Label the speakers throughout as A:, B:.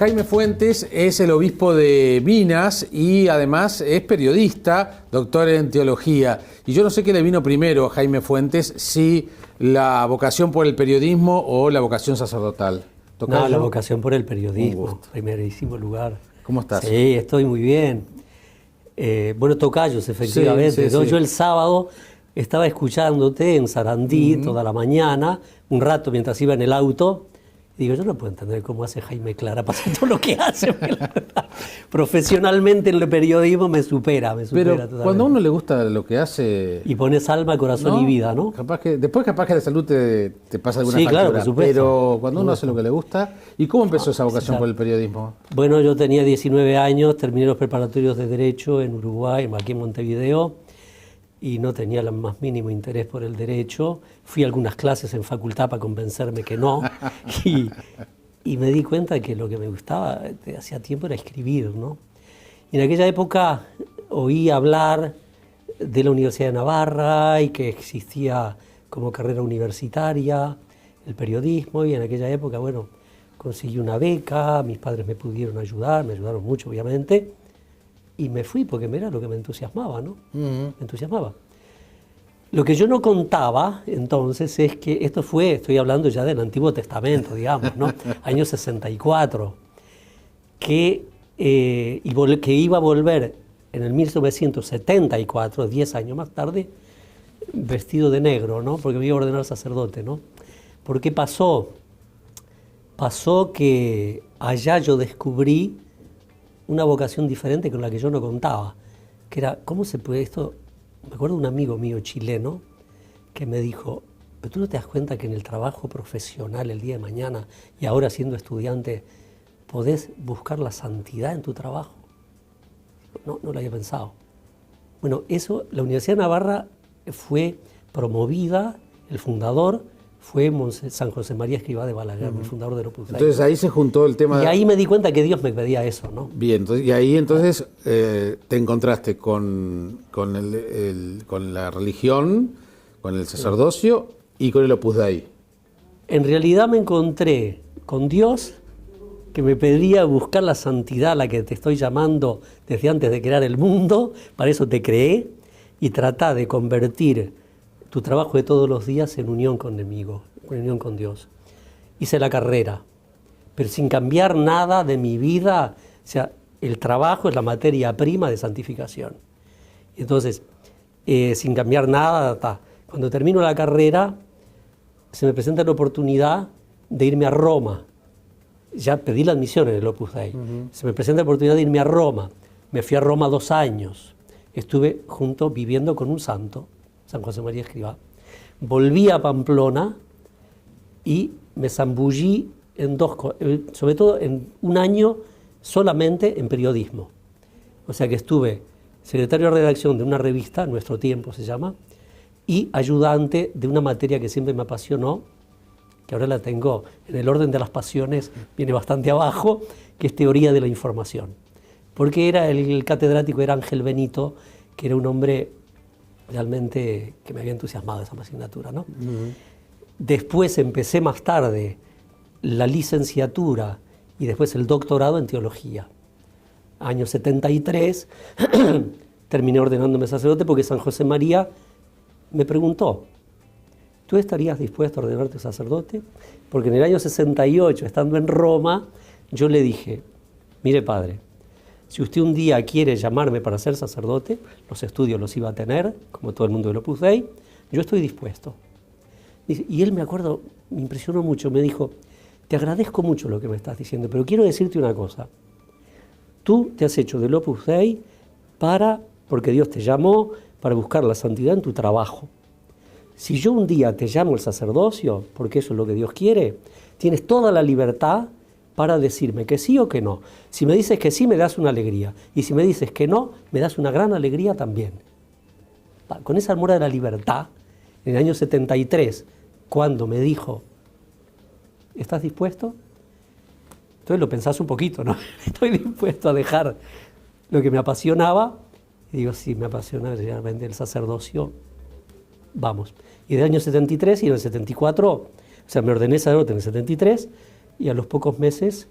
A: Jaime Fuentes es el obispo de Minas y además es periodista, doctor en teología. Y yo no sé qué le vino primero a Jaime Fuentes, si la vocación por el periodismo o la vocación sacerdotal.
B: No, la vocación por el periodismo, en primerísimo lugar.
A: ¿Cómo estás?
B: Sí, estoy muy bien. Bueno, tocayos, efectivamente.
A: Sí,
B: ¿no?
A: sí.
B: Yo el sábado estaba escuchándote en Sarandí toda la mañana, un rato mientras iba en el auto. Digo, yo no puedo entender cómo hace Jaime Clara para hacer todo lo que hace. Profesionalmente en el periodismo me supera
A: Pero
B: totalmente.
A: cuando a uno le gusta lo que hace...
B: Y pones alma, corazón y vida, ¿no?
A: Después capaz que la salud te pasa alguna
B: Sí,
A: factura.
B: claro, por supuesto.
A: Pero cuando uno hace lo que le gusta... ¿Y cómo empezó esa vocación por el periodismo?
B: Bueno, yo tenía 19 años, terminé los preparatorios de Derecho en Uruguay, aquí en Montevideo, y no tenía el más mínimo interés por el derecho. Fui a algunas clases en facultad para convencerme que no, y me di cuenta que lo que me gustaba desde hacía tiempo era escribir, ¿no? Y en aquella época oí hablar de la Universidad de Navarra y que existía como carrera universitaria el periodismo, y en aquella época, bueno, conseguí una beca, mis padres me pudieron ayudar, me ayudaron mucho, obviamente, y me fui porque era lo que me entusiasmaba, ¿no? Me entusiasmaba. Lo que yo no contaba entonces es que esto fue, estoy hablando ya del Antiguo Testamento, digamos, ¿no? Año 64, que iba a volver en el 1974, 10 años más tarde, vestido de negro, ¿no? Porque me iba a ordenar sacerdote, ¿no? ¿Por qué pasó? Pasó que allá yo descubrí una vocación diferente con la que yo no contaba, que era, ¿cómo se puede esto? Me acuerdo de un amigo mío chileno que me dijo, ¿pero tú no te das cuenta que en el trabajo profesional el día de mañana y ahora siendo estudiante podés buscar la santidad en tu trabajo? No lo había pensado. Bueno, eso, la Universidad de Navarra fue promovida, el fundador fue San José María Escrivá de Balaguer, el fundador del Opus Dei.
A: Entonces ahí se juntó el tema...
B: Y ahí me di cuenta que Dios me pedía eso, ¿no?
A: Bien, y ahí entonces te encontraste con la religión, con el sacerdocio y con el Opus Dei.
B: En realidad me encontré con Dios, que me pedía buscar la santidad a la que te estoy llamando desde antes de crear el mundo, para eso te creé, y trata de convertir tu trabajo de todos los días en unión conmigo, en unión con Dios. Hice la carrera, pero sin cambiar nada de mi vida. O sea, el trabajo es la materia prima de santificación. Entonces, sin cambiar nada, cuando termino la carrera, se me presenta la oportunidad de irme a Roma. Ya pedí la admisión en el Opus Dei. Se me presenta la oportunidad de irme a Roma. Me fui a Roma 2 años. Estuve viviendo con un santo, San José María Escrivá. Volví a Pamplona y me zambullí en sobre todo en un año solamente en periodismo. O sea que estuve secretario de redacción de una revista, Nuestro Tiempo se llama, y ayudante de una materia que siempre me apasionó, que ahora la tengo en el orden de las pasiones, viene bastante abajo, que es teoría de la información. Porque el catedrático era Ángel Benito, que era un hombre realmente que me había entusiasmado esa asignatura, ¿no? Después empecé más tarde la licenciatura y después el doctorado en teología. Año 73 terminé ordenándome sacerdote porque San José María me preguntó, ¿tú estarías dispuesto a ordenarte sacerdote? Porque en el año 68, estando en Roma, yo le dije, mire padre, si usted un día quiere llamarme para ser sacerdote, los estudios los iba a tener, como todo el mundo del Opus Dei, yo estoy dispuesto. Y él, me acuerdo, me impresionó mucho, me dijo, te agradezco mucho lo que me estás diciendo, pero quiero decirte una cosa. Tú te has hecho del Opus Dei porque Dios te llamó para buscar la santidad en tu trabajo. Si yo un día te llamo al sacerdocio, porque eso es lo que Dios quiere, tienes toda la libertad para decirme que sí o que no. Si me dices que sí, me das una alegría. Y si me dices que no, me das una gran alegría también. Con esa armura de la libertad, en el año 73, cuando me dijo, ¿estás dispuesto? Entonces lo pensás un poquito, ¿no? Estoy dispuesto a dejar lo que me apasionaba. Y digo, sí, me apasiona realmente el sacerdocio. Vamos. Y del año 73 y en el 74, o sea, me ordené sacerdote en el 73, y a los pocos meses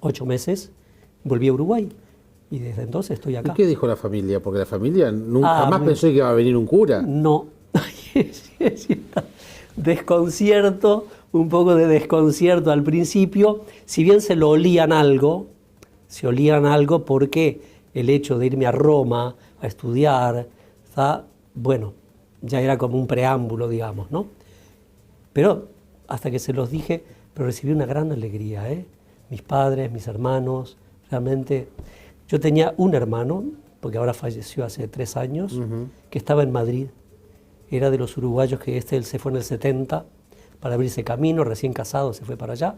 B: 8 meses, volví a Uruguay y desde entonces estoy acá.
A: ¿Y qué dijo la familia? Porque la familia nunca jamás pensó que iba a venir un cura.
B: No, desconcierto, un poco de desconcierto al principio, si bien se olían algo porque el hecho de irme a Roma a estudiar, bueno, ya era como un preámbulo, digamos, ¿no? Pero hasta que se los dije, pero recibí una gran alegría, ¿eh? Mis padres, mis hermanos, realmente. Yo tenía un hermano, porque ahora falleció hace 3 años, que estaba en Madrid. Era de los uruguayos que él se fue en el 70 para abrirse camino, recién casado se fue para allá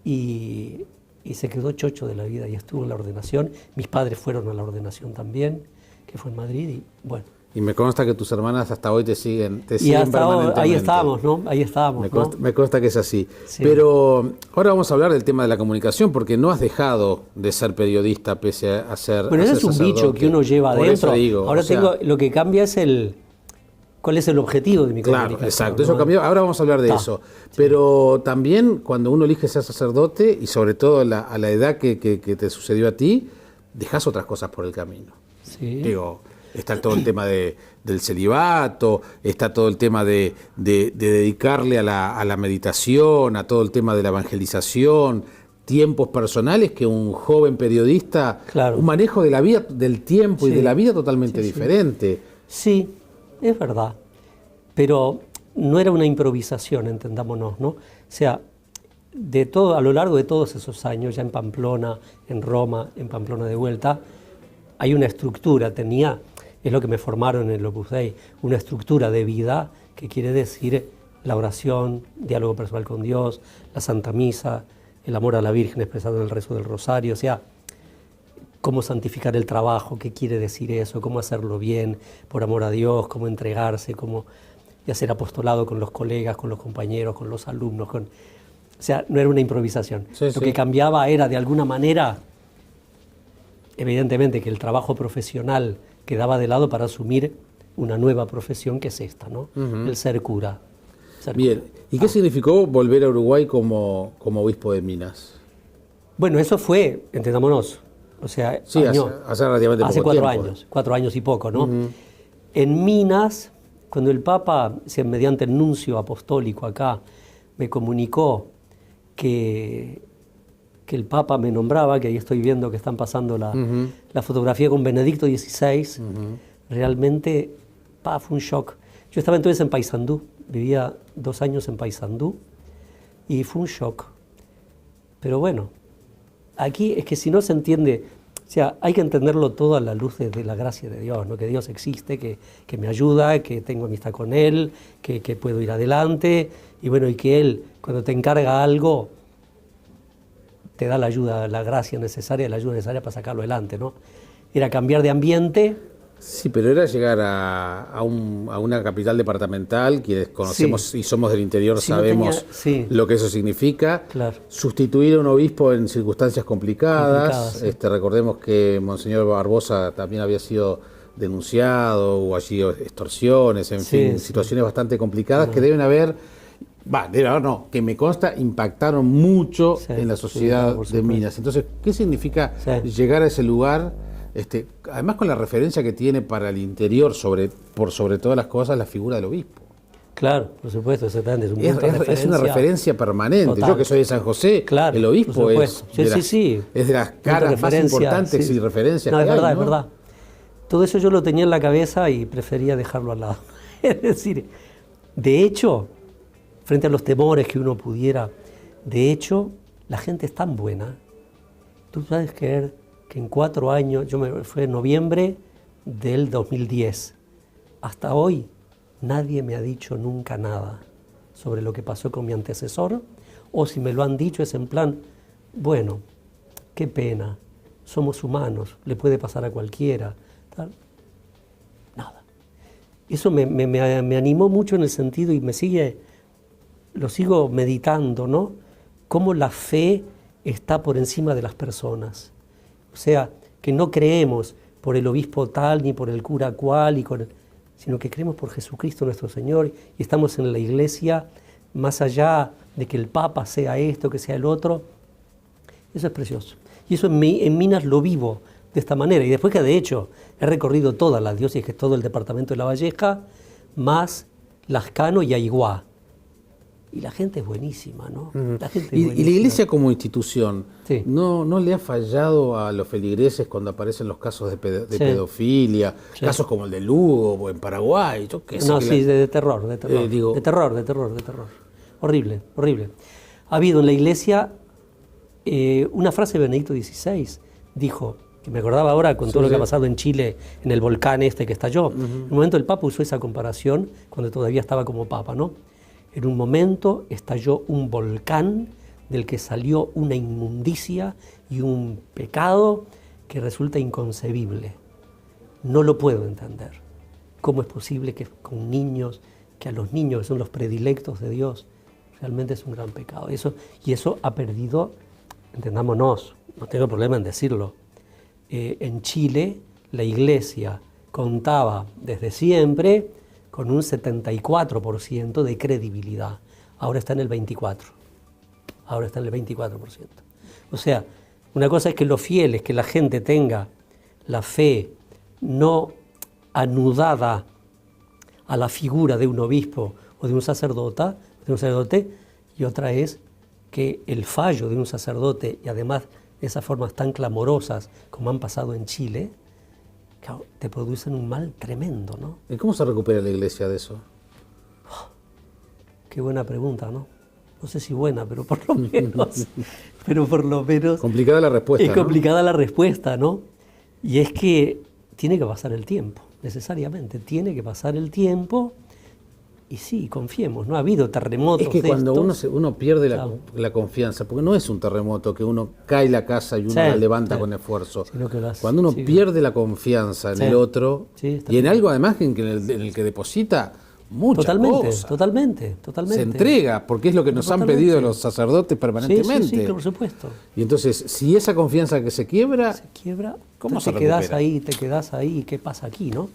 B: y se quedó chocho de la vida y estuvo en la ordenación. Mis padres fueron a la ordenación también, que fue en Madrid y bueno.
A: Y me consta que tus hermanas hasta hoy te siguen
B: y hasta
A: permanentemente.
B: Ahí estábamos, ¿no? Ahí estábamos.
A: Me consta que es así.
B: Sí.
A: Pero ahora vamos a hablar del tema de la comunicación, porque no has dejado de ser periodista pese a ser
B: Bueno, ese es un
A: sacerdote.
B: bicho que uno lleva
A: Por
B: adentro.
A: eso digo,
B: ahora lo que cambia es cuál es el objetivo de mi comunicación.
A: Claro, exacto,
B: ¿no?
A: eso cambió. Ahora vamos a hablar de eso. Sí. Pero también cuando uno elige ser sacerdote, y sobre todo a la edad que te sucedió a ti, dejas otras cosas por el camino.
B: Sí.
A: Digo, está todo el tema del celibato, está todo el tema de dedicarle a la meditación, a todo el tema de la evangelización, tiempos personales que un joven periodista,
B: claro.
A: Un manejo de la vida, del tiempo
B: sí.
A: y de la vida totalmente diferente.
B: Sí, es verdad, pero no era una improvisación, entendámonos, ¿no? O sea, a lo largo de todos esos años, ya en Pamplona, en Roma, en Pamplona de vuelta, hay una estructura, es lo que me formaron en el Opus Dei, una estructura de vida que quiere decir la oración, diálogo personal con Dios, la Santa Misa, el amor a la Virgen expresado en el rezo del Rosario, o sea, cómo santificar el trabajo, qué quiere decir eso, cómo hacerlo bien, por amor a Dios, cómo entregarse, y hacer apostolado con los colegas, con los compañeros, con los alumnos. O sea, no era una improvisación.
A: Sí,
B: Lo que cambiaba era, de alguna manera, evidentemente que el trabajo profesional quedaba de lado para asumir una nueva profesión que es esta, ¿no? El ser cura.
A: Bien, ¿y qué significó volver a Uruguay como obispo de Minas?
B: Bueno, eso fue, entendámonos, o sea,
A: sí, hace relativamente
B: hace
A: poco
B: 4
A: tiempo.
B: años, 4 años y poco, ¿no? En Minas, cuando el Papa, mediante el nuncio apostólico acá, me comunicó que el Papa me nombraba, que ahí estoy viendo que están pasando la fotografía con Benedicto XVI, realmente fue un shock. Yo estaba entonces en Paysandú, vivía 2 años en Paysandú y fue un shock. Pero bueno, aquí es que si no se entiende, o sea, hay que entenderlo todo a la luz de la gracia de Dios, ¿no? Que Dios existe, que me ayuda, que tengo amistad con Él, que puedo ir adelante, y bueno, y que Él, cuando te encarga algo, te da la ayuda, la ayuda necesaria para sacarlo adelante, ¿no? Era cambiar de ambiente.
A: Sí, pero era llegar a una capital departamental, quienes conocemos y somos del interior sabemos lo que eso significa.
B: Claro.
A: Sustituir a un obispo en circunstancias complicadas. Recordemos que Monseñor Barbosa también había sido denunciado, hubo allí extorsiones, en fin, situaciones bastante complicadas que deben haber, que me consta, impactaron mucho en la sociedad de Minas. Entonces, ¿qué significa llegar a ese lugar? Además con la referencia que tiene para el interior, por sobre todas las cosas, la figura del obispo.
B: Claro, por supuesto, exactamente.
A: Es una referencia permanente. Total. Yo que soy de San José, el obispo es de las caras más importantes y referencias
B: que hay. Es
A: verdad.
B: Todo eso yo lo tenía en la cabeza y prefería dejarlo al lado. Es decir, de hecho, frente a los temores que uno pudiera, de hecho, la gente es tan buena. Tú sabes que en 4 años, fue en noviembre del 2010, hasta hoy nadie me ha dicho nunca nada sobre lo que pasó con mi antecesor, o si me lo han dicho es en plan, bueno, qué pena, somos humanos, le puede pasar a cualquiera, tal. Nada. Eso me animó mucho en el sentido y lo sigo meditando, ¿no? Cómo la fe está por encima de las personas. O sea, que no creemos por el obispo tal ni por el cura cual, sino que creemos por Jesucristo nuestro Señor y estamos en la iglesia más allá de que el Papa sea esto, que sea el otro. Eso es precioso. Y eso en Minas lo vivo de esta manera. Y después que de hecho he recorrido todas las diócesis, todo el departamento de La Valleja, más Lascano y Aiguá. Y la gente es buenísima, ¿no? La gente es
A: Y
B: buenísima.
A: la iglesia como institución,
B: Sí.
A: ¿no le ha fallado a los feligreses cuando aparecen los casos de
B: Sí.
A: pedofilia,
B: Sí.
A: casos como el de Lugo o en Paraguay? Yo qué sé,
B: No,
A: que
B: sí,
A: la-
B: de terror, de terror.
A: digo-
B: de terror. Horrible, horrible. Ha habido en la iglesia una frase de Benedicto XVI, dijo, que me acordaba ahora con todo lo que ha pasado en Chile, en el volcán este que estalló. En un momento el Papa usó esa comparación cuando todavía estaba como Papa, ¿no? En un momento estalló un volcán del que salió una inmundicia y un pecado que resulta inconcebible. No lo puedo entender. ¿Cómo es posible que con niños, que a los niños que son los predilectos de Dios, realmente es un gran pecado? Y eso ha perdido, entendámonos, no tengo problema en decirlo. En Chile la iglesia contaba desde siempre con un 74% de credibilidad. Ahora está en el 24%. O sea, una cosa es que los fieles, que la gente tenga la fe no anudada a la figura de un obispo o de un sacerdote, y otra es que el fallo de un sacerdote, y además de esas formas tan clamorosas como han pasado en Chile, claro, te producen un mal tremendo, ¿no?
A: ¿Y cómo se recupera la iglesia de eso?
B: Qué buena pregunta, ¿no? No sé si buena, pero por lo menos
A: Complicada la respuesta,
B: es
A: ¿no?
B: complicada la respuesta, ¿no? Y es que tiene que pasar el tiempo, necesariamente, tiene que pasar el tiempo. Y sí, confiemos, no ha habido terremotos.
A: Es que
B: de
A: cuando
B: estos.
A: uno pierde
B: Claro.
A: la confianza, porque no es un terremoto que uno cae la casa y uno
B: Sí,
A: la levanta
B: sí.
A: con esfuerzo.
B: Sino que lo hace,
A: Cuando uno
B: sí.
A: pierde la confianza en
B: Sí.
A: el otro
B: Sí, está
A: y en
B: bien.
A: algo además en el que deposita mucha cosa.
B: Totalmente.
A: Se entrega, porque es lo que nos han
B: Totalmente.
A: pedido los sacerdotes permanentemente.
B: Sí, por supuesto.
A: Y entonces, si esa confianza que se quiebra,
B: Se quiebra,
A: ¿cómo
B: tú
A: se
B: te quedás
A: recupera?
B: te quedás ahí, ¿qué pasa aquí, no?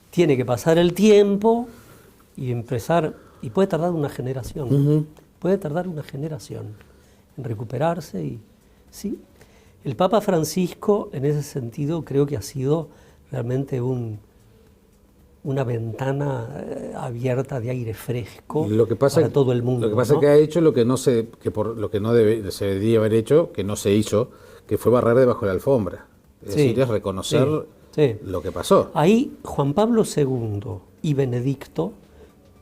B: Tiene que pasar el tiempo y empezar, y puede tardar una generación, puede tardar una generación en recuperarse. Y sí, el Papa Francisco en ese sentido creo que ha sido realmente una ventana abierta de aire fresco
A: lo que pasa
B: para todo el mundo.
A: Lo que pasa
B: ¿no?
A: que ha hecho lo que no se, que por lo que no se debería haber hecho, que no se hizo, que fue barrer debajo de la alfombra. Es
B: Sí,
A: decir, es reconocer
B: sí.
A: lo que pasó.
B: Ahí Juan Pablo II y Benedicto,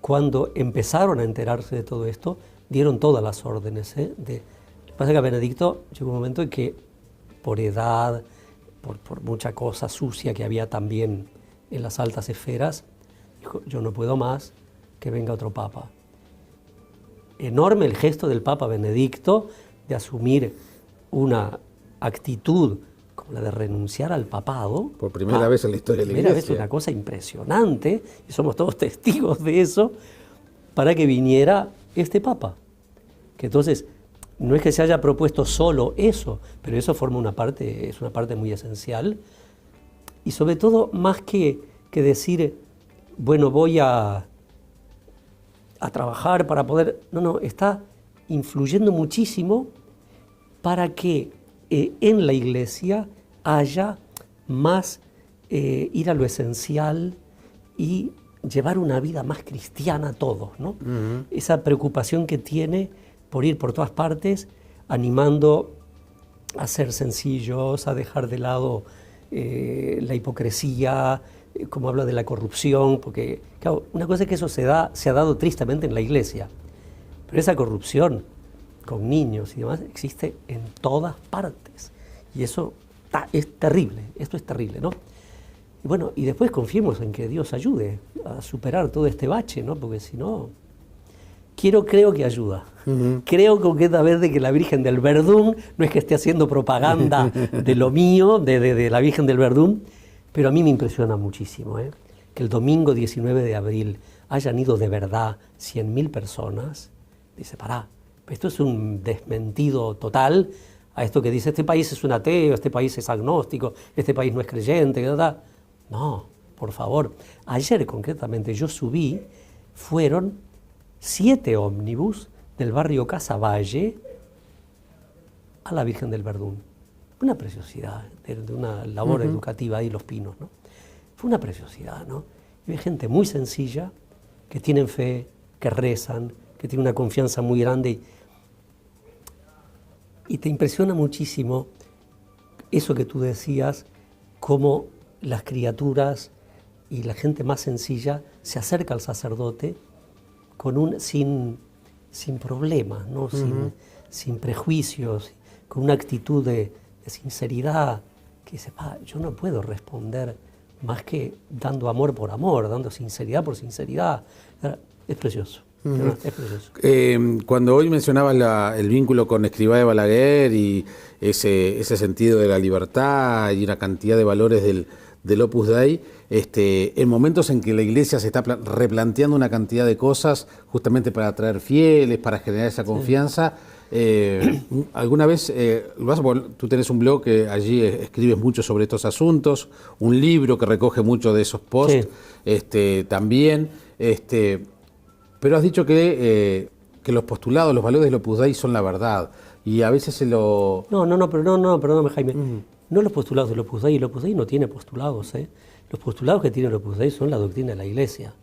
B: cuando empezaron a enterarse de todo esto, dieron todas las órdenes. Lo que pasa es que a Benedicto llegó un momento en que, por edad, por mucha cosa sucia que había también en las altas esferas, dijo, yo no puedo más, que venga otro papa. Enorme el gesto del Papa Benedicto de asumir una actitud como la de renunciar al papado.
A: Por primera vez en la historia de la
B: Primera vez,
A: Iglesia.
B: una cosa impresionante, y somos todos testigos de eso, para que viniera este papa. Que entonces, no es que se haya propuesto solo eso, pero eso forma es una parte muy esencial. Y sobre todo, más que decir, bueno, voy a trabajar para poder... No, está influyendo muchísimo para que en la iglesia haya más ir a lo esencial y llevar una vida más cristiana a todos, ¿no? Esa preocupación que tiene por ir por todas partes, animando a ser sencillos, a dejar de lado la hipocresía, como habla de la corrupción, porque claro, una cosa es que eso se ha dado tristemente en la iglesia, pero esa corrupción con niños y demás existe en todas partes, y eso es terrible, esto es terrible, ¿no? Y bueno, y después confiemos en que Dios ayude a superar todo este bache, ¿no? Porque si no, creo que ayuda. Creo concretamente que la Virgen del Verdún, no es que esté haciendo propaganda de lo mío, de la Virgen del Verdún, pero a mí me impresiona muchísimo, que el domingo 19 de abril hayan ido de verdad 100.000 personas. Dice, pará, esto es un desmentido total a esto que dice, este país es un ateo, este país es agnóstico, este país no es creyente, ¿verdad? No, por favor. Ayer concretamente yo subí, fueron 7 ómnibus del barrio Casavalle a la Virgen del Verdún. Una preciosidad de una labor educativa ahí, Los Pinos, ¿no? Fue una preciosidad, ¿no? Y hay gente muy sencilla, que tienen fe, que rezan, que tienen una confianza muy grande. Y te impresiona muchísimo eso que tú decías, cómo las criaturas y la gente más sencilla se acerca al sacerdote sin problemas, ¿no? Sin prejuicios, con una actitud de sinceridad, que dice, yo no puedo responder más que dando amor por amor, dando sinceridad por sinceridad. Es precioso. Es precioso.
A: Cuando hoy mencionabas el vínculo con Escrivá de Balaguer y ese sentido de la libertad y una cantidad de valores del Opus Dei, en momentos en que la Iglesia se está replanteando una cantidad de cosas justamente para atraer fieles, para generar esa confianza, ¿alguna vez, tú tenés un blog que allí escribes mucho sobre estos asuntos, un libro que recoge mucho de esos posts, también, pero has dicho que los postulados, los valores del Opus Dei son la verdad, y a veces se lo...
B: Perdóname, Jaime. No los postulados del Opus Dei. El Opus Dei no tiene postulados, ¿eh? Los postulados que tiene el Opus Dei son la doctrina de la Iglesia.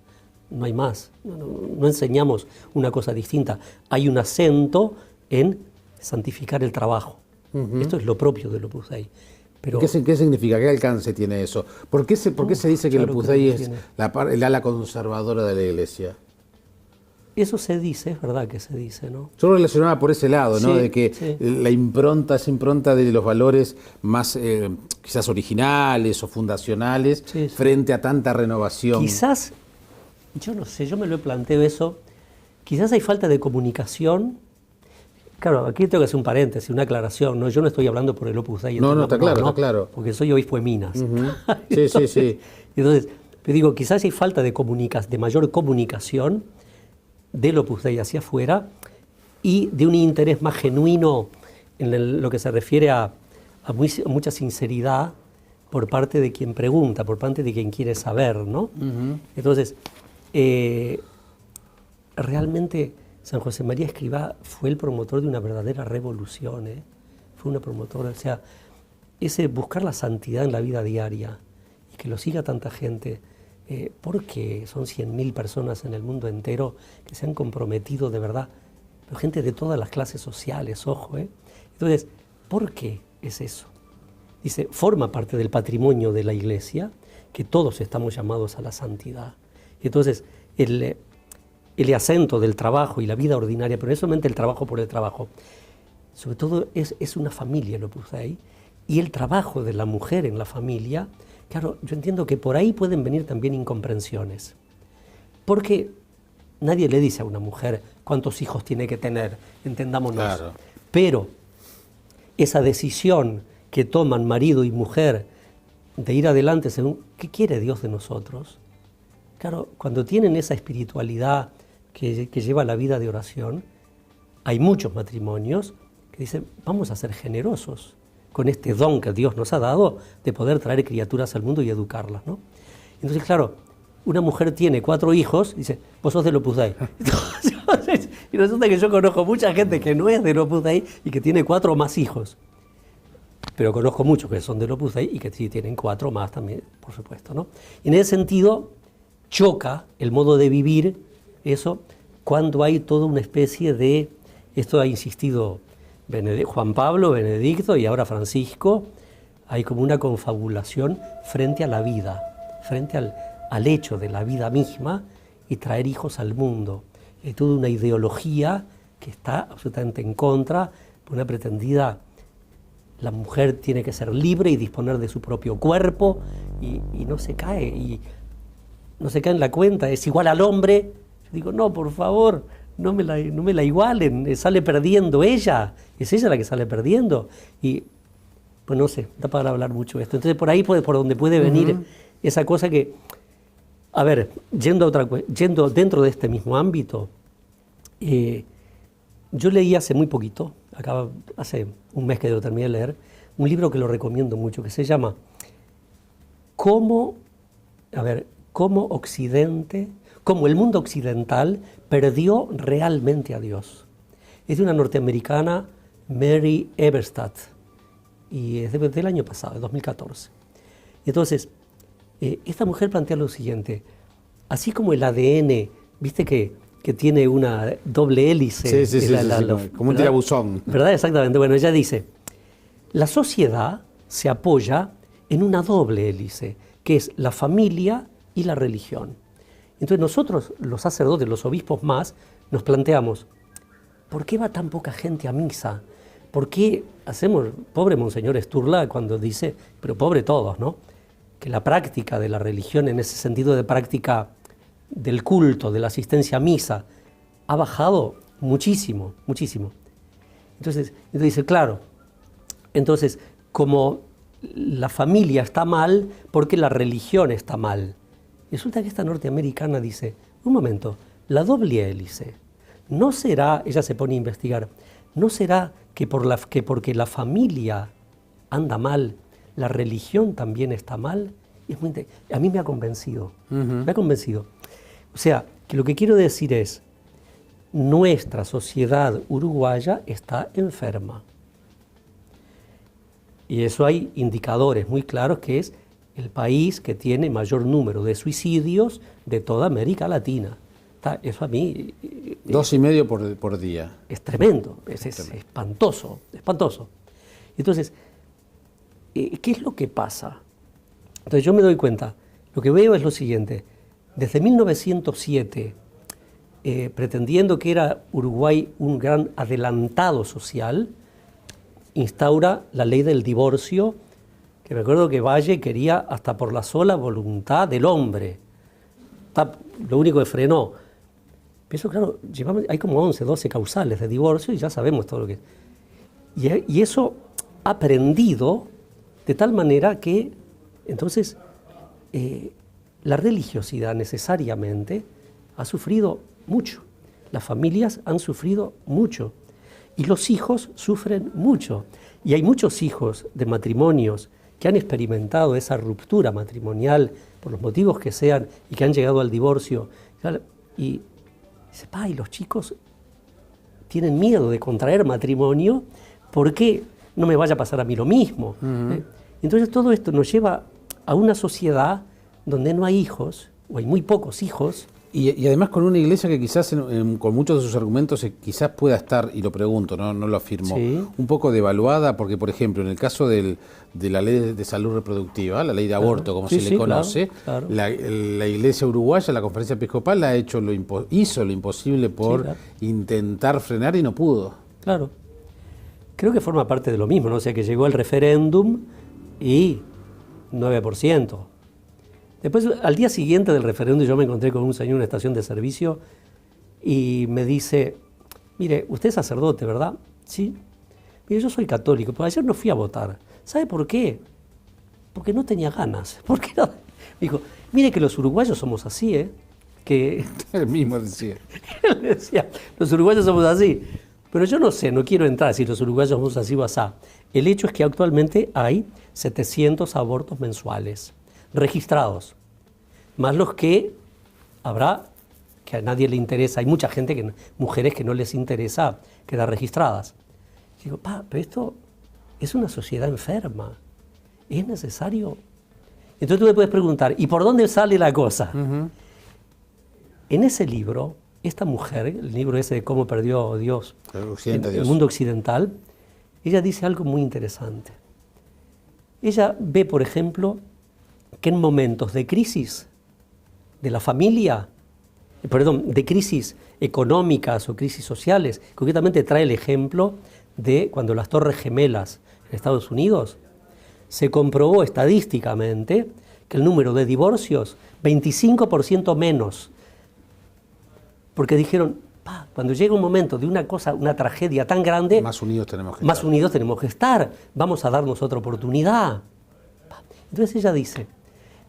B: No hay más. No enseñamos una cosa distinta. Hay un acento en santificar el trabajo. Esto es lo propio del Opus Dei. Pero,
A: ¿Qué significa? ¿Qué alcance tiene eso? ¿Por qué se dice que el Opus Dei es el ala conservadora de la Iglesia?
B: Eso se dice, es verdad que se dice, ¿no?
A: Yo lo relacionaba por ese lado, ¿no? De que esa impronta de los valores más quizás originales o fundacionales frente a tanta renovación.
B: Quizás, yo no sé, yo me lo planteo eso, quizás hay falta de comunicación. Claro, aquí tengo que hacer un paréntesis, una aclaración, ¿no? Yo no estoy hablando por el Opus Dei.
A: No, está claro, está claro.
B: Porque soy obispo de Minas.
A: Sí.
B: Entonces, te digo, quizás hay falta de mayor comunicación del Opus Dei hacia afuera y de un interés más genuino en lo que se refiere a mucha sinceridad por parte de quien pregunta, por parte de quien quiere saber, ¿no? Entonces, realmente San José María Escrivá fue el promotor de una verdadera revolución, ¿eh? Fue una promotora, o sea, ese buscar la santidad en la vida diaria y que lo siga tanta gente, porque son 100.000 personas en el mundo entero que se han comprometido de verdad, pero gente de todas las clases sociales, ojo, ¿eh? Entonces, ¿por qué es eso? Dice, forma parte del patrimonio de la Iglesia, que todos estamos llamados a la santidad. Entonces, el acento del trabajo y la vida ordinaria, pero no solamente el trabajo por el trabajo, sobre todo es una familia, lo puse ahí, y el trabajo de la mujer en la familia. Claro, yo entiendo que por ahí pueden venir también incomprensiones, porque nadie le dice a una mujer cuántos hijos tiene que tener, entendámonos.
A: Claro.
B: Pero esa decisión que toman marido y mujer de ir adelante según qué quiere Dios de nosotros, claro, cuando tienen esa espiritualidad que lleva la vida de oración, hay muchos matrimonios que dicen, vamos a ser generosos con este don que Dios nos ha dado de poder traer criaturas al mundo y educarlas, ¿no? Entonces, claro, una mujer tiene 4 hijos, dice, vos sos del Opus Dei. Entonces, y resulta que yo conozco mucha gente que no es del Opus Dei y que tiene 4 o más hijos. Pero conozco muchos que son del Opus Dei y que sí tienen 4 más también, por supuesto, ¿no? Y en ese sentido, choca el modo de vivir eso cuando hay toda una especie de, esto ha insistido Juan Pablo, Benedicto y ahora Francisco, hay como una confabulación frente a la vida, frente al hecho de la vida misma y traer hijos al mundo. Hay toda una ideología que está absolutamente en contra, una pretendida, la mujer tiene que ser libre y disponer de su propio cuerpo y no se cae, en la cuenta, es igual al hombre. Yo digo, no, por favor, no me la igualen, sale perdiendo ella, es ella la que sale perdiendo. Y, pues no sé, da para hablar mucho de esto. Entonces por ahí por donde puede venir esa cosa que, a ver, yendo dentro de este mismo ámbito, yo leí hace muy poquito, hace un mes que lo terminé de leer, un libro que lo recomiendo mucho, que se llama Cómo el mundo occidental perdió realmente a Dios. Es de una norteamericana Mary Eberstadt, y es del año pasado, de 2014. Entonces, esta mujer plantea lo siguiente: así como el ADN, viste que tiene una doble hélice,
A: Sí, como un tirabuzón.
B: ¿Verdad? Exactamente. Bueno, ella dice, la sociedad se apoya en una doble hélice, que es la familia y la religión. Entonces nosotros, los sacerdotes, los obispos más, nos planteamos, ¿por qué va tan poca gente a misa? ¿Por qué hacemos, pobre Monseñor Sturla cuando dice, pero pobre todos, ¿no? Que la práctica de la religión, en ese sentido de práctica del culto, de la asistencia a misa, ha bajado muchísimo, muchísimo. Entonces dice, claro, entonces como la familia está mal, porque la religión está mal. Y resulta que esta norteamericana dice, un momento, la doble hélice, ¿no será, ella se pone a investigar, no será que porque la familia anda mal, la religión también está mal? A mí me ha convencido, me ha convencido. O sea, que lo que quiero decir es, nuestra sociedad uruguaya está enferma. Y eso hay indicadores muy claros, que es el país que tiene mayor número de suicidios de toda América Latina. Eso a mí...
A: 2,5 por día.
B: Es tremendo, es espantoso, espantoso. Entonces, ¿qué es lo que pasa? Entonces yo me doy cuenta, lo que veo es lo siguiente: desde 1907, pretendiendo que era Uruguay un gran adelantado social, instaura la ley del divorcio, que me acuerdo que Valle quería hasta por la sola voluntad del hombre. Lo único que frenó. Eso, claro, hay como 11, 12 causales de divorcio y ya sabemos todo lo que... Y eso ha prendido de tal manera que, entonces, la religiosidad necesariamente ha sufrido mucho. Las familias han sufrido mucho. Y los hijos sufren mucho. Y hay muchos hijos de matrimonios que han experimentado esa ruptura matrimonial por los motivos que sean y que han llegado al divorcio. Y dice, y los chicos tienen miedo de contraer matrimonio porque no me vaya a pasar a mí lo mismo. Entonces todo esto nos lleva a una sociedad donde no hay hijos, o hay muy pocos hijos.
A: Y además con una iglesia que quizás con muchos de sus argumentos quizás pueda estar, y lo pregunto, no lo afirmo, sí, un poco devaluada, porque por ejemplo en el caso de la ley de salud reproductiva, la ley de aborto, como se le conoce, claro. La iglesia uruguaya, la conferencia episcopal hizo lo imposible por intentar frenar y no pudo.
B: Claro. Creo que forma parte de lo mismo, ¿no? O sea, que llegó el referéndum y 9%. Después, al día siguiente del referéndum, yo me encontré con un señor en una estación de servicio y me dice, mire, usted es sacerdote, ¿verdad? Sí. Mire, yo soy católico, pero ayer no fui a votar. ¿Sabe por qué? Porque no tenía ganas. ¿Por qué no? Dijo, mire que los uruguayos somos así, ¿eh? Que...
A: Él mismo decía.
B: Él decía, los uruguayos somos así. Pero yo no sé, no quiero entrar si los uruguayos somos así o asá. El hecho es que actualmente hay 700 abortos mensuales registrados, más los que habrá, que a nadie le interesa. Hay mucha gente, mujeres que no les interesa quedar registradas. Y digo, pero esto es una sociedad enferma, es necesario. Entonces tú me puedes preguntar, ¿y por dónde sale la cosa? En ese libro, esta mujer, el libro ese de cómo perdió Dios el mundo occidental, ella dice algo muy interesante. Ella ve, por ejemplo, que en momentos de crisis de la familia, de crisis económicas o crisis sociales, concretamente trae el ejemplo de cuando las Torres Gemelas en Estados Unidos, se comprobó estadísticamente que el número de divorcios, 25% menos, porque dijeron, cuando llega un momento de una tragedia tan grande,
A: más unidos tenemos que
B: estar, vamos a darnos otra oportunidad. Entonces ella dice,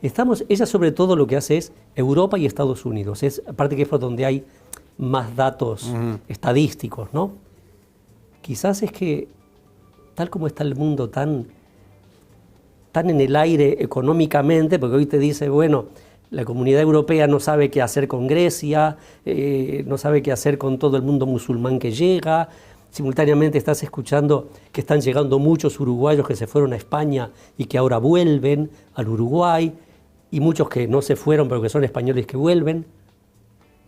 B: ella sobre todo lo que hace es Europa y Estados Unidos, aparte que es por donde hay más datos estadísticos, ¿no? Quizás es que, tal como está el mundo tan en el aire económicamente, porque hoy te dice, bueno, la comunidad europea no sabe qué hacer con Grecia, no sabe qué hacer con todo el mundo musulmán que llega, simultáneamente estás escuchando que están llegando muchos uruguayos que se fueron a España y que ahora vuelven al Uruguay, y muchos que no se fueron pero que son españoles que vuelven,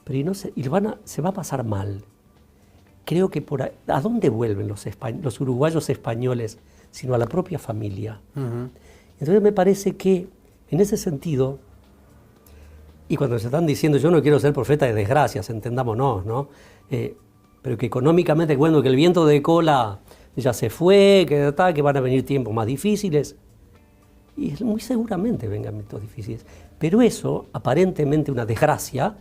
B: pero se va a pasar mal. Creo que ¿a dónde vuelven los uruguayos españoles? Sino a la propia familia. Entonces me parece que en ese sentido, y cuando se están diciendo, yo no quiero ser profeta de desgracias, entendámonos, ¿no? Pero que económicamente, bueno, que el viento de cola ya se fue, que van a venir tiempos más difíciles, y muy seguramente vengan tiempos difíciles, pero eso, aparentemente una desgracia,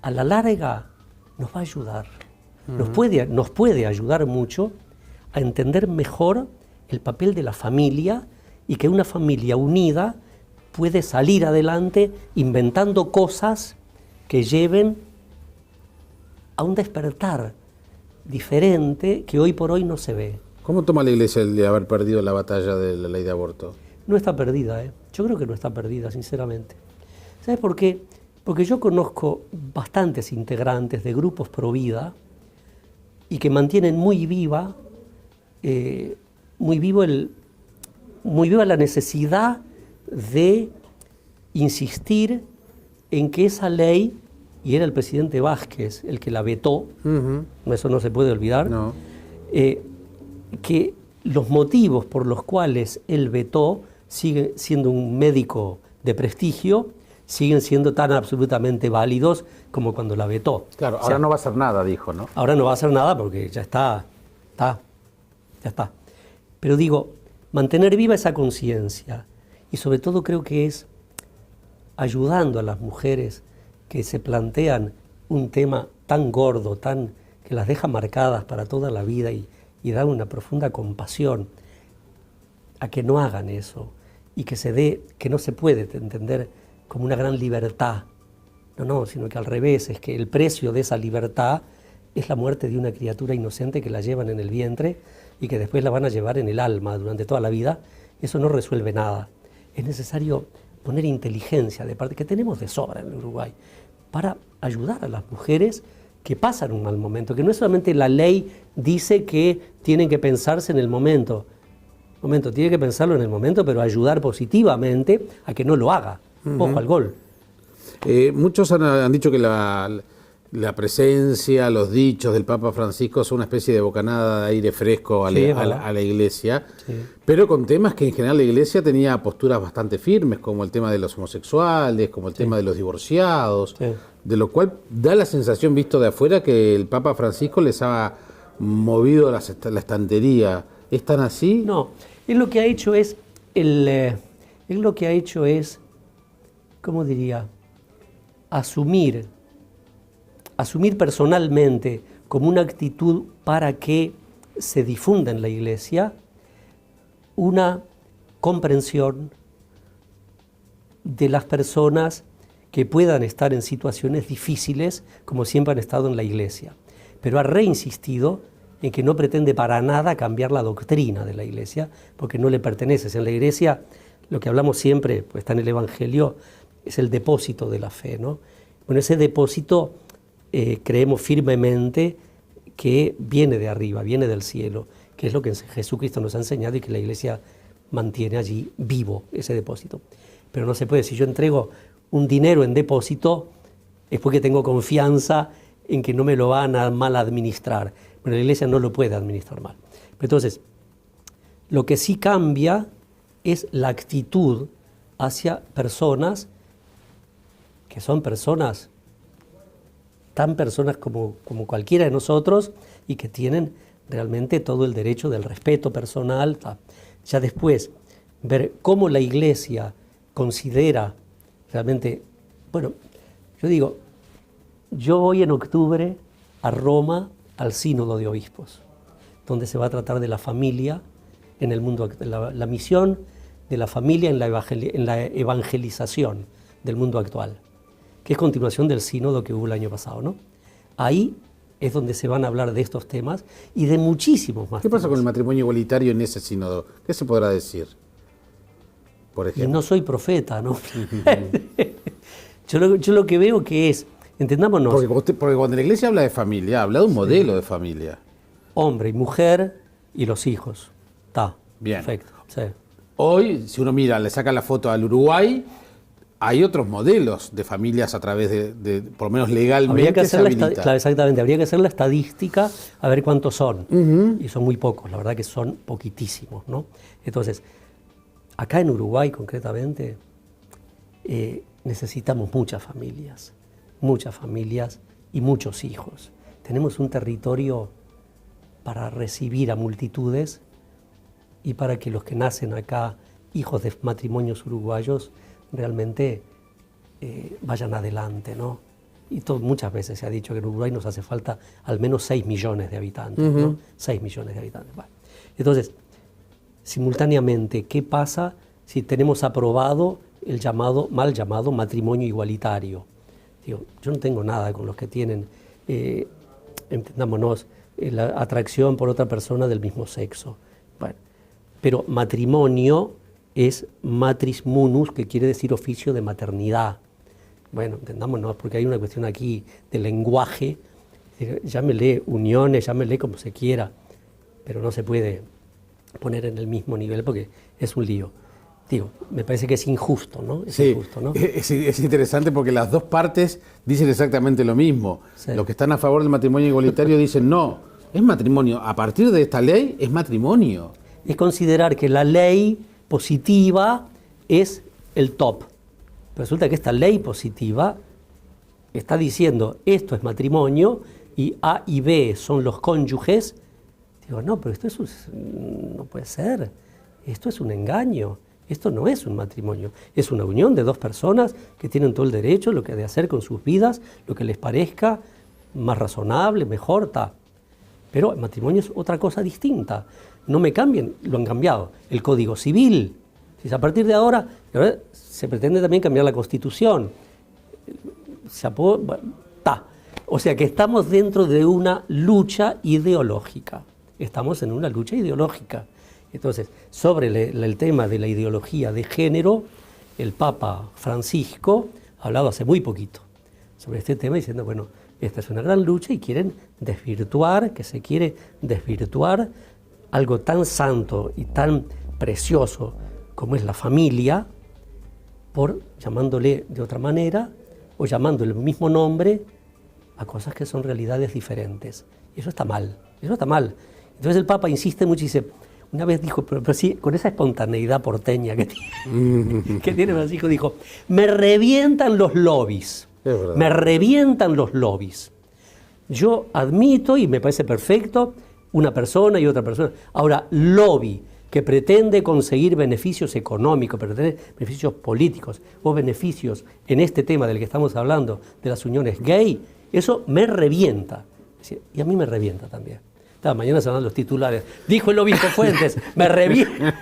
B: a la larga nos va a ayudar, nos puede ayudar mucho a entender mejor el papel de la familia, y que una familia unida puede salir adelante inventando cosas que lleven a un despertar diferente que hoy por hoy no se ve.
A: ¿Cómo toma la Iglesia el de haber perdido la batalla de la ley de aborto?
B: No está perdida, ¿eh? Yo creo que no está perdida, sinceramente. ¿Sabes por qué? Porque yo conozco bastantes integrantes de grupos pro vida y que mantienen muy viva la necesidad de insistir en que esa ley, y era el presidente Vázquez el que la vetó, eso no se puede olvidar,
A: No.
B: Que los motivos por los cuales él vetó, sigue siendo un médico de prestigio, siguen siendo tan absolutamente válidos como cuando la vetó.
A: Claro, ahora no va a hacer nada, dijo, ¿no?
B: Ahora no va a hacer nada porque ya está. Pero digo, mantener viva esa conciencia, y sobre todo creo que es ayudando a las mujeres que se plantean un tema tan gordo, que las deja marcadas para toda la vida, y da una profunda compasión a que no hagan eso, y que no se puede entender como una gran libertad, no, sino que al revés, es que el precio de esa libertad es la muerte de una criatura inocente que la llevan en el vientre y que después la van a llevar en el alma durante toda la vida. Eso no resuelve nada. Es necesario poner inteligencia de parte, que tenemos de sobra en el Uruguay, para ayudar a las mujeres que pasan un mal momento, que no es solamente la ley dice que tienen que pensarse en el momento, tiene que pensarlo en el momento, pero ayudar positivamente a que no lo haga. Ojo al gol.
A: Muchos han dicho que la presencia, los dichos del Papa Francisco son una especie de bocanada de aire fresco a la Iglesia, sí, pero con temas que en general la Iglesia tenía posturas bastante firmes, como el tema de los homosexuales, como el tema de los divorciados, de lo cual da la sensación, visto de afuera, que el Papa Francisco les ha movido la estantería. ¿Es tan así?
B: No, él lo que ha hecho es, ¿cómo diría?, asumir personalmente como una actitud para que se difunda en la Iglesia una comprensión de las personas que puedan estar en situaciones difíciles, como siempre han estado en la Iglesia. Pero ha reinsistido en que no pretende para nada cambiar la doctrina de la Iglesia, porque no le pertenece. En la Iglesia, lo que hablamos siempre, pues está en el Evangelio, es el depósito de la fe, ¿no? Bueno, ese depósito creemos firmemente que viene de arriba, viene del cielo, que es lo que Jesucristo nos ha enseñado y que la Iglesia mantiene allí vivo, ese depósito. Pero no se puede, si yo entrego un dinero en depósito, es porque tengo confianza en que no me lo van a mal administrar. Bueno, la Iglesia no lo puede administrar mal. Pero entonces, lo que sí cambia es la actitud hacia personas que son personas como cualquiera de nosotros, y que tienen realmente todo el derecho del respeto personal. Ya después, ver cómo la Iglesia considera realmente, bueno, yo digo, yo voy en octubre a Roma al Sínodo de Obispos, donde se va a tratar de la familia en el mundo, la misión de la familia en la evangelización del mundo actual, que es continuación del sínodo que hubo el año pasado, ¿no? Ahí es donde se van a hablar de estos temas y de muchísimos más.
A: ¿Qué pasa con el matrimonio igualitario en ese sínodo? ¿Qué se podrá decir, por ejemplo?
B: Y no soy profeta, ¿no? yo lo que veo que es, entendámonos.
A: Porque cuando la Iglesia habla de familia, habla de un modelo de familia.
B: hombre y mujer y los hijos. Está.
A: Bien.
B: Perfecto. Sí.
A: Hoy, si uno mira, le saca la foto al Uruguay, hay otros modelos de familias a través por lo menos legalmente,
B: Habría que hacer
A: se habilita.
B: claro, exactamente, habría que hacer la estadística a ver cuántos son. Y son muy pocos, la verdad que son poquitísimos, ¿no? Entonces, acá en Uruguay concretamente necesitamos muchas familias y muchos hijos. Tenemos un territorio para recibir a multitudes y para que los que nacen acá, hijos de matrimonios uruguayos, realmente vayan adelante, ¿no? Y muchas veces se ha dicho que en Uruguay nos hace falta al menos 6 millones de habitantes, ¿no? 6 millones de habitantes. Bueno. Entonces, simultáneamente, ¿qué pasa si tenemos aprobado el mal llamado matrimonio igualitario? Digo, yo no tengo nada con los que tienen, entendámonos, la atracción por otra persona del mismo sexo. Bueno, pero matrimonio es matris munus, que quiere decir oficio de maternidad. Bueno, entendámonos, porque hay una cuestión aquí de lenguaje, llámele uniones, llámele como se quiera, pero no se puede poner en el mismo nivel porque es un lío. Digo, me parece que es injusto, ¿no? Es injusto, ¿no?
A: Es interesante porque las dos partes dicen exactamente lo mismo.
B: Sí.
A: Los que están a favor del matrimonio igualitario dicen, no, es matrimonio. A partir de esta ley es matrimonio.
B: Es considerar que la ley positiva es el top. Pero resulta que esta ley positiva está diciendo esto es matrimonio y A y B son los cónyuges. Digo, no, pero no puede ser. Esto es un engaño. Esto no es un matrimonio. Es una unión de dos personas que tienen todo el derecho lo que de hacer con sus vidas, lo que les parezca más razonable, mejor, ta. Pero el matrimonio es otra cosa distinta. No me cambien, lo han cambiado. El Código Civil. A partir de ahora se pretende también cambiar la Constitución. O sea que estamos dentro de una lucha ideológica. Estamos en una lucha ideológica. Entonces, sobre el tema de la ideología de género, el Papa Francisco ha hablado hace muy poquito sobre este tema diciendo, bueno, esta es una gran lucha y quieren se quiere desvirtuar algo tan santo y tan precioso como es la familia, llamándole de otra manera o llamándole el mismo nombre a cosas que son realidades diferentes. Y eso está mal, Entonces el Papa insiste mucho y dice, una vez dijo, pero sí, con esa espontaneidad porteña que tiene Francisco, dijo, me revientan los lobbies, Yo admito, y me parece perfecto, una persona y otra persona. Ahora, lobby que pretende conseguir beneficios económicos, pretende beneficios políticos o beneficios en este tema del que estamos hablando, de las uniones gay, eso me revienta. Y a mí me revienta también. Mañana se van los titulares. Dijo el obispo Fuentes, me revienta.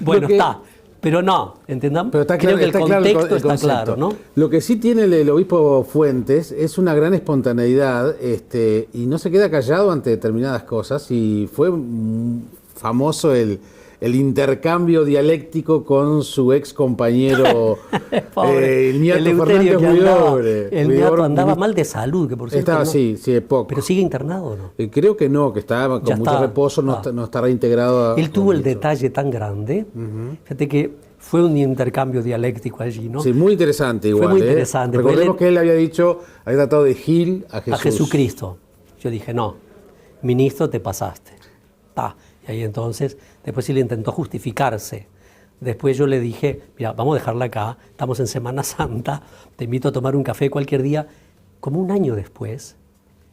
B: Bueno, está. Pero no, ¿entendamos?
A: Pero está claro,
B: creo que el contexto está claro, ¿no?
A: Lo que sí tiene el obispo Fuentes es una gran espontaneidad y no se queda callado ante determinadas cosas, y fue famoso el intercambio dialéctico con su ex compañero el Niato Fernández Huidobro.
B: El Niato andaba mal de salud, que por cierto
A: estaba sí, poco.
B: ¿Pero sigue internado o no?
A: Creo que no, que estaba con mucho reposo, no está reintegrado.
B: Él tuvo el detalle tan grande, fíjate que fue un intercambio dialéctico allí, ¿no?
A: Sí, muy interesante igual.
B: Fue muy interesante.
A: Recordemos que él había tratado de Gil a Jesús.
B: A Jesucristo. Yo dije, no, ministro, te pasaste. Y ahí entonces, después él intentó justificarse. Después yo le dije, mira, vamos a dejarla acá, estamos en Semana Santa, te invito a tomar un café cualquier día. Como un año después,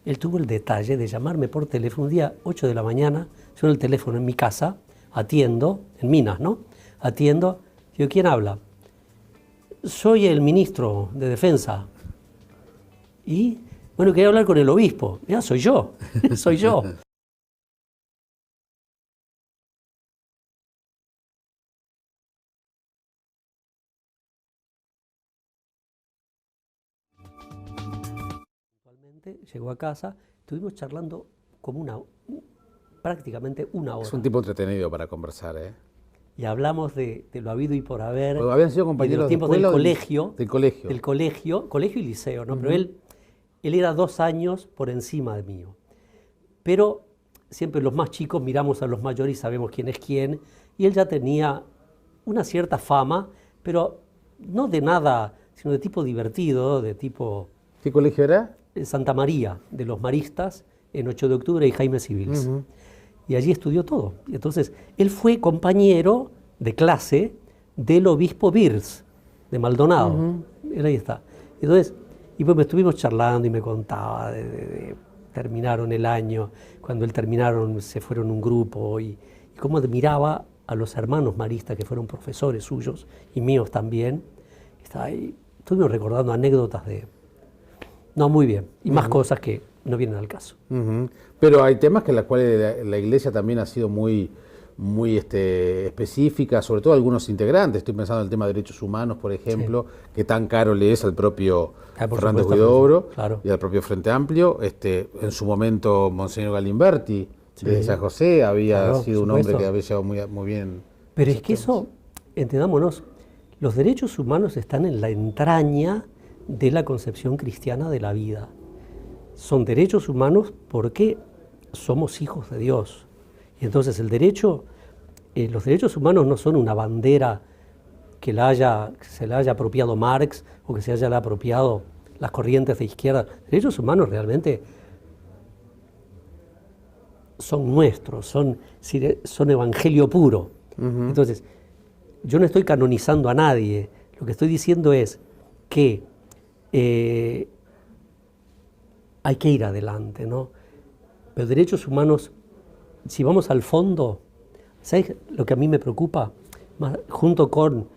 B: él tuvo el detalle de llamarme por teléfono, un día 8 de la mañana, suena el teléfono en mi casa, atiendo, en Minas, ¿no? Atiendo, digo, ¿quién habla? Soy el ministro de Defensa. Y, bueno, quería hablar con el obispo. Ya, soy yo, soy yo. Llegó a casa, estuvimos charlando como prácticamente una hora.
A: Es un tipo entretenido para conversar, ¿eh?
B: Y hablamos de lo habido y por haber.
A: Pero habían sido compañeros
B: de los tiempos del colegio.
A: Del
B: colegio y liceo, ¿no? Pero él era 2 años por encima de mío. Pero siempre los más chicos miramos a los mayores y sabemos quién es quién, y él ya tenía una cierta fama, pero no de nada, sino de tipo divertido, de tipo...
A: ¿Qué colegio era?
B: Santa María, de los Maristas, en 8 de octubre y Jaime Civils. Y allí estudió todo. Y entonces, él fue compañero de clase del obispo Birs, de Maldonado. Él ahí está. Entonces, y pues me estuvimos charlando y me contaba terminaron el año, cuando él terminaron se fueron un grupo y cómo admiraba a los hermanos maristas que fueron profesores suyos y míos también. Estaba ahí, estuvimos recordando anécdotas de... No, muy bien. Y más cosas que no vienen al caso.
A: Pero hay temas que en los cuales la Iglesia también ha sido muy específica, sobre todo algunos integrantes. Estoy pensando en el tema de derechos humanos, por ejemplo, que tan caro le es al propio Fernández Huidobro y al propio Frente Amplio. En su momento, Monseñor Galimberti, de San José, había sido un hombre que había llevado muy bien.
B: Pero es que eso, entendámonos, los derechos humanos están en la entraña de la concepción cristiana de la vida. Son derechos humanos porque somos hijos de Dios. Y entonces los derechos humanos no son una bandera que se la haya apropiado Marx o que se haya apropiado las corrientes de izquierda. Derechos humanos realmente son nuestros, son evangelio puro. Entonces, yo no estoy canonizando a nadie, lo que estoy diciendo es que hay que ir adelante, ¿no? Pero derechos humanos, si vamos al fondo, ¿sabes lo que a mí me preocupa? Junto con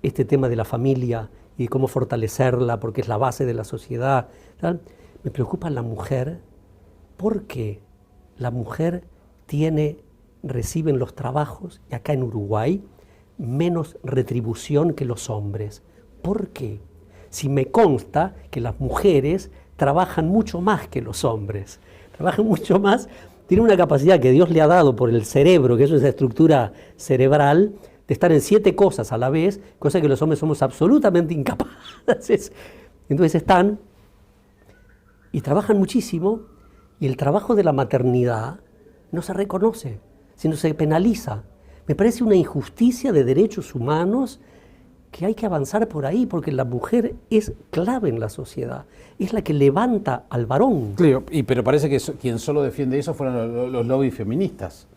B: este tema de la familia y cómo fortalecerla, porque es la base de la sociedad, ¿tal? Me preocupa la mujer, porque la mujer recibe en los trabajos, y acá en Uruguay, menos retribución que los hombres. ¿Por qué? Si me consta que las mujeres trabajan mucho más que los hombres, trabajan mucho más, tienen una capacidad que Dios le ha dado por el cerebro, que es esa estructura cerebral, de estar en 7 cosas a la vez, cosa que los hombres somos absolutamente incapaces. Entonces están y trabajan muchísimo, y el trabajo de la maternidad no se reconoce, sino se penaliza. Me parece una injusticia de derechos humanos que hay que avanzar por ahí, porque la mujer es clave en la sociedad, es la que levanta al varón.
A: Claro, pero parece que quien solo defiende eso fueron los lobbies feministas.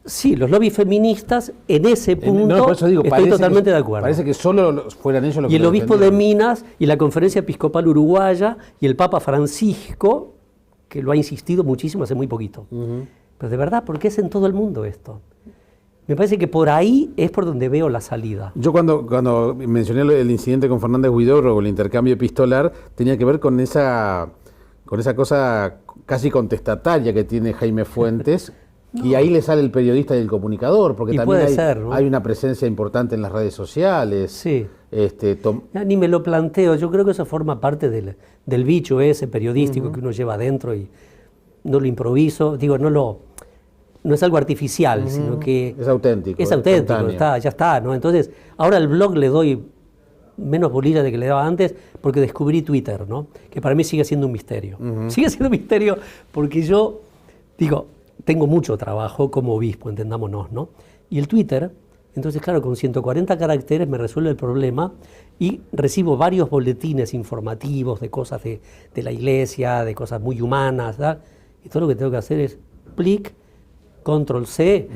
B: Sí, los lobbies feministas en ese punto
A: por eso digo,
B: estoy totalmente de acuerdo.
A: Parece que solo fueran ellos los que
B: y el
A: lo
B: obispo de
A: defendieron.
B: Minas y la Conferencia Episcopal Uruguaya y el Papa Francisco, que lo ha insistido muchísimo hace muy poquito. Pero de verdad, ¿por qué es en todo el mundo esto? Me parece que por ahí es por donde veo la salida.
A: Yo cuando mencioné el incidente con Fernández Huidobro o el intercambio epistolar, tenía que ver con esa cosa casi contestataria que tiene Jaime Fuentes, y ahí le sale el periodista y el comunicador, porque
B: Y
A: también
B: puede ser, ¿no?
A: hay una presencia importante en las redes sociales.
B: Sí. Ni me lo planteo, yo creo que eso forma parte del bicho ese periodístico que uno lleva adentro y no lo improviso, digo, no es algo artificial, sino que...
A: Es auténtico.
B: Es auténtico, ya está, ¿no? Entonces, ahora al blog le doy menos bolilla de que le daba antes porque descubrí Twitter, ¿no? Que para mí sigue siendo un misterio. Sigue siendo un misterio porque yo, digo, tengo mucho trabajo como obispo, entendámonos, ¿no? Y el Twitter, entonces, claro, con 140 caracteres me resuelve el problema y recibo varios boletines informativos de cosas de la iglesia, de cosas muy humanas, ¿verdad? Y todo lo que tengo que hacer es clic, control C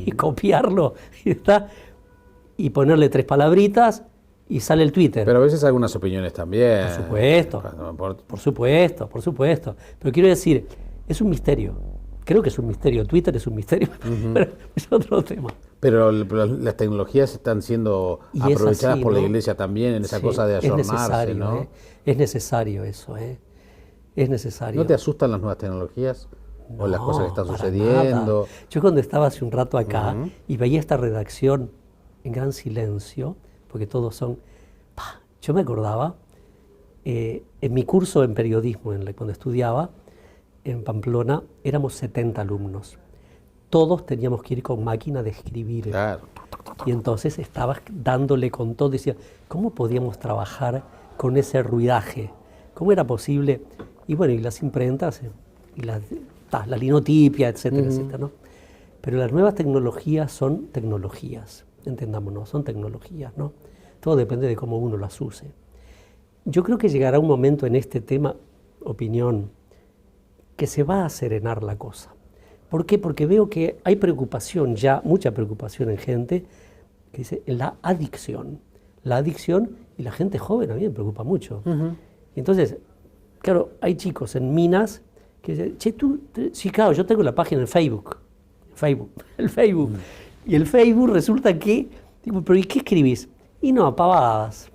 B: y copiarlo y ponerle 3 palabritas y sale el Twitter.
A: Pero a veces algunas opiniones también.
B: Por supuesto, por supuesto. Pero quiero decir, es un misterio. Creo que es un misterio. Twitter es un misterio, pero es otro tema.
A: Pero las tecnologías están siendo aprovechadas
B: así,
A: por la
B: ¿no?
A: Iglesia también en esa cosa de ayornarse, ¿no?
B: Es necesario eso, es necesario.
A: ¿No te asustan las nuevas tecnologías? O las cosas que están
B: para
A: sucediendo.
B: nada. Yo cuando estaba hace un rato acá y veía esta redacción en gran silencio, porque todos son... Yo me acordaba, en mi curso en periodismo, cuando estudiaba en Pamplona, éramos 70 alumnos. Todos teníamos que ir con máquina de escribir.
A: Claro.
B: Y entonces estabas dándole con todo. Decía, ¿cómo podíamos trabajar con ese ruidaje? ¿Cómo era posible? Y bueno, y las imprentas... la linotipia, etcétera, etcétera, ¿no? Pero las nuevas tecnologías son tecnologías, entendámonos, son tecnologías, ¿no? Todo depende de cómo uno las use. Yo creo que llegará un momento en este tema, opinión, que se va a serenar la cosa. ¿Por qué? Porque veo que hay preocupación ya, mucha preocupación en gente, que dice la adicción. La adicción, y la gente joven a mí me preocupa mucho. Entonces, claro, hay chicos en Minas que dicen, che, sí, claro, yo tengo la página en Facebook. El Facebook. Y el Facebook resulta que, digo, pero ¿y qué escribís? Y no, pavadas.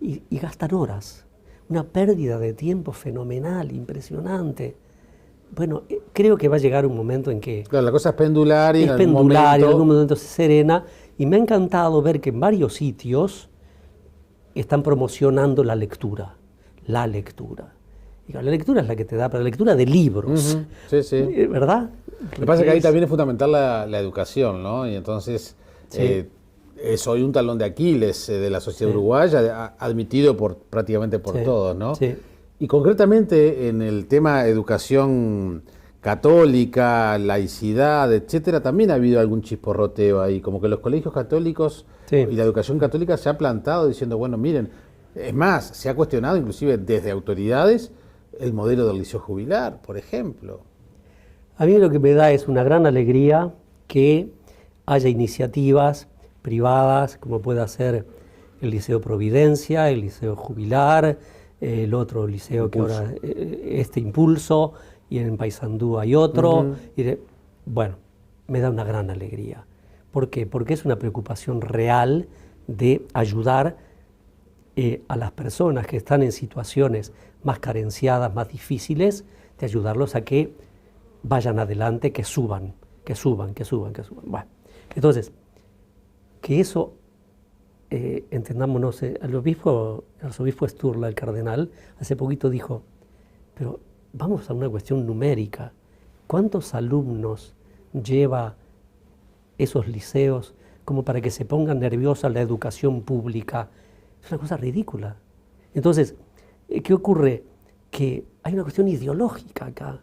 B: Y gastan horas. Una pérdida de tiempo fenomenal, impresionante. Bueno, creo que va a llegar un momento en que...
A: Claro, la cosa es pendular y
B: en algún momento se serena. Y me ha encantado ver que en varios sitios están promocionando la lectura. La lectura. La lectura es la que te da, para la lectura de libros.
A: Sí, sí.
B: ¿Verdad?
A: Lo que pasa es que ahí también es fundamental la educación, ¿no? Y entonces
B: Sí.
A: es hoy un talón de Aquiles de la sociedad uruguaya, admitido prácticamente por todos, ¿no?
B: Sí.
A: Y concretamente en el tema educación católica, laicidad, etcétera, también ha habido algún chisporroteo ahí, como que los colegios católicos y la educación católica se ha plantado diciendo, bueno, miren, es más, se ha cuestionado inclusive desde autoridades el modelo del liceo jubilar, por ejemplo.
B: A mí lo que me da es una gran alegría que haya iniciativas privadas, como puede ser el Liceo Providencia, el Liceo Jubilar, el otro liceo que ahora, Impulso, y en Paysandú hay otro. Bueno, me da una gran alegría. ¿Por qué? Porque es una preocupación real de ayudar a las personas que están en situaciones más carenciadas, más difíciles, de ayudarlos a que vayan adelante, que suban. Bueno, entonces, que eso, entendámonos, el arzobispo Sturla, el cardenal, hace poquito dijo, pero vamos a una cuestión numérica. ¿Cuántos alumnos lleva esos liceos como para que se pongan nerviosa la educación pública? Es una cosa ridícula. Entonces, ¿qué ocurre? Que hay una cuestión ideológica acá,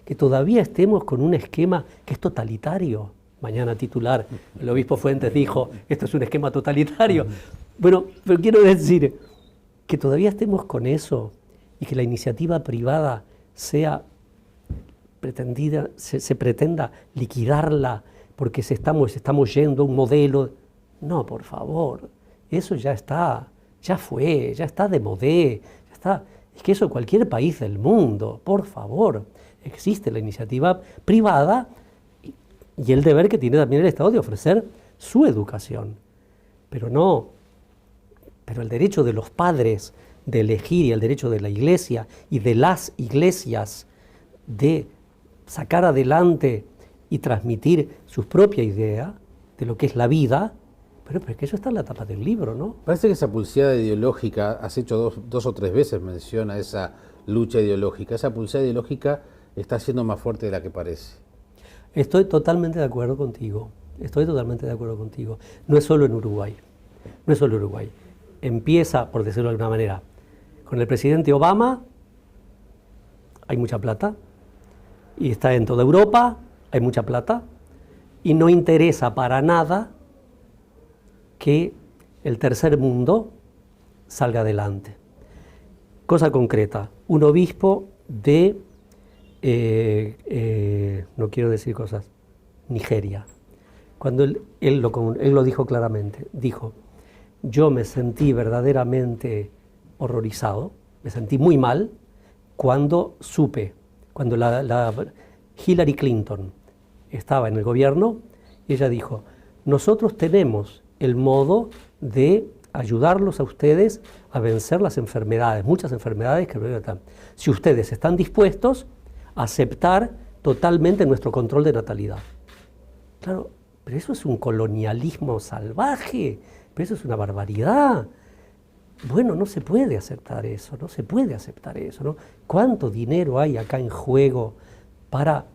B: que todavía estemos con un esquema que es totalitario. Mañana titular, el obispo Fuentes dijo, esto es un esquema totalitario. Bueno, pero quiero decir que todavía estemos con eso y que la iniciativa privada sea pretendida, se pretenda liquidarla porque estamos yendo a un modelo. No, por favor, eso ya está, ya fue, ya está de modé, ya está. Es que eso en cualquier país del mundo, por favor, existe la iniciativa privada y el deber que tiene también el Estado de ofrecer su educación. Pero el derecho de los padres de elegir y el derecho de la Iglesia y de las iglesias de sacar adelante y transmitir su propia idea de lo que es la vida, pero es que eso está en la tapa del libro, ¿no?
A: Parece que esa pulseada ideológica, has hecho dos o tres veces mención a esa lucha ideológica, esa pulseada ideológica está siendo más fuerte de la que parece.
B: Estoy totalmente de acuerdo contigo, No es solo en Uruguay, Empieza, por decirlo de alguna manera, con el presidente Obama, hay mucha plata, y está en toda Europa, hay mucha plata, y no interesa para nada que el tercer mundo salga adelante. Cosa concreta, un obispo de, no quiero decir cosas, Nigeria. Cuando él lo dijo claramente, dijo, yo me sentí verdaderamente horrorizado, me sentí muy mal cuando la Hillary Clinton estaba en el gobierno, y ella dijo, nosotros tenemos el modo de ayudarlos a ustedes a vencer las enfermedades, muchas enfermedades que están. Si ustedes están dispuestos a aceptar totalmente nuestro control de natalidad. Claro, pero eso es un colonialismo salvaje, pero eso es una barbaridad. Bueno, no se puede aceptar eso, ¿no? ¿Cuánto dinero hay acá en juego para...